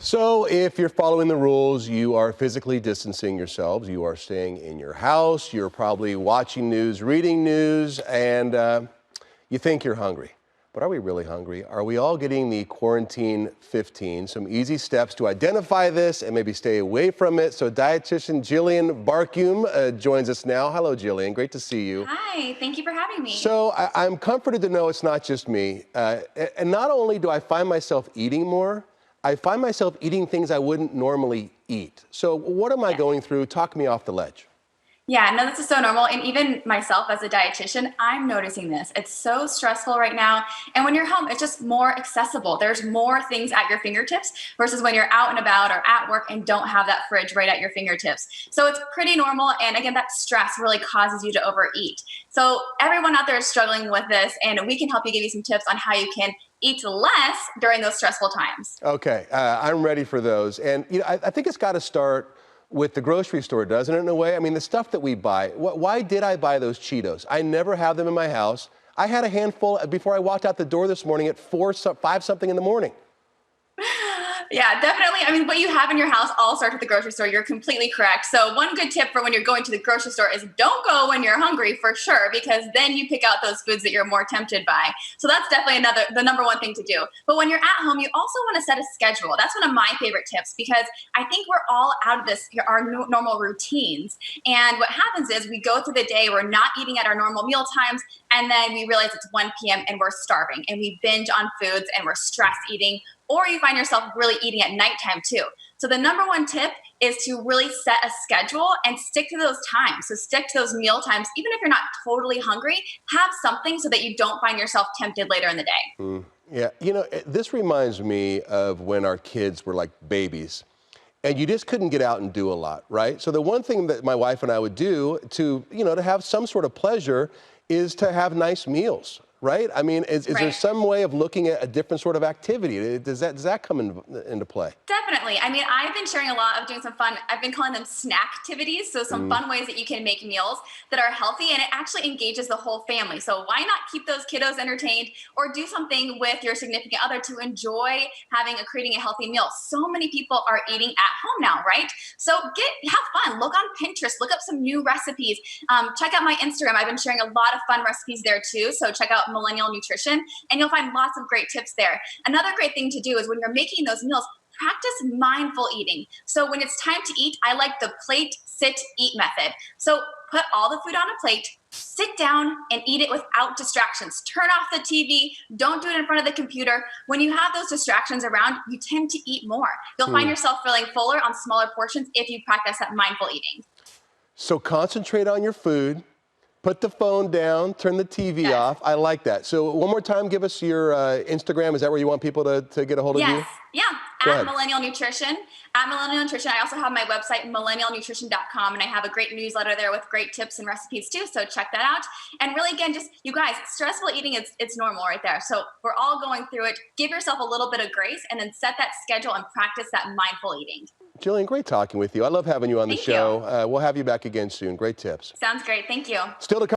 So if you're following the rules, you are physically distancing yourselves, you are staying in your house, you're probably watching news, reading news, and you think you're hungry. But are we really hungry? Are we all getting the quarantine 15? Some easy steps to identify this and maybe stay away from it. So dietitian Gillean Barkyoumb joins us now. Hello, Gillean. Great to see you. Hi, thank you for having me. So I'm comforted to know it's not just me. And not only do I find myself eating more, I find myself eating things I wouldn't normally eat. So what am I going through? Talk me off the ledge. Yeah, no, this is so normal. And even myself as a dietitian, I'm noticing this. It's so stressful right now. And when you're home, it's just more accessible. There's more things at your fingertips versus when you're out and about or at work and don't have that fridge right at your fingertips. So it's pretty normal. And again, that stress really causes you to overeat. So everyone out there is struggling with this, and we can help you, give you some tips on how you can eat less during those stressful times. Okay, I'm ready for those. And I think it's got to start with the grocery store, doesn't it, in a way? I mean, the stuff that we buy. Why did I buy those Cheetos? I never have them in my house. I had a handful before I walked out the door this morning at 5 something in the morning. Yeah, definitely. I mean, what you have in your house all starts at the grocery store. You're completely correct. So one good tip for when you're going to the grocery store is don't go when you're hungry, for sure, because then you pick out those foods that you're more tempted by. So that's definitely the number one thing to do. But when you're at home, you also want to set a schedule. That's one of my favorite tips, because I think we're all out of our normal routines. And what happens is we go through the day, we're not eating at our normal meal times, and then we realize it's 1 p.m. and we're starving, and we binge on foods and we're stress eating. Or you find yourself really eating at nighttime too. So the number one tip is to really set a schedule and stick to those times. So stick to those meal times. Even if you're not totally hungry, have something so that you don't find yourself tempted later in the day. Yeah, this reminds me of when our kids were like babies and you just couldn't get out and do a lot, right? So the one thing that my wife and I would do to have some sort of pleasure is to have nice meals. Right? I mean, is there some way of looking at a different sort of activity? Does that come into play? Definitely. I mean, I've been sharing a lot of doing some fun, I've been calling them snack activities. So some fun ways that you can make meals that are healthy, and it actually engages the whole family. So why not keep those kiddos entertained, or do something with your significant other to enjoy creating a healthy meal? So many people are eating at home now, right? So have fun. Look on Pinterest, look up some new recipes. Check out my Instagram. I've been sharing a lot of fun recipes there too. So check out Millennial Nutrition, and you'll find lots of great tips there. Another great thing to do is when you're making those meals, practice mindful eating. So when it's time to eat, I like the plate, sit, eat method. So put all the food on a plate, sit down and eat it without distractions. Turn off the TV. Don't do it in front of the computer. When you have those distractions around, you tend to eat more. You'll find yourself feeling fuller on smaller portions if you practice that mindful eating. So concentrate on your food. Put the phone down, turn the TV off. I like that. So one more time, give us your Instagram. Is that where you want people to get a hold of you? Yeah, at Millennial Nutrition. At Millennial Nutrition, I also have my website, millennialnutrition.com, and I have a great newsletter there with great tips and recipes too, so check that out. And really, again, just, you guys, stressful eating, it's normal right there. So we're all going through it. Give yourself a little bit of grace, and then set that schedule and practice that mindful eating. Gillean, great talking with you. I love having you on the show. We'll have you back again soon. Great tips. Sounds great. Thank you. Still to come.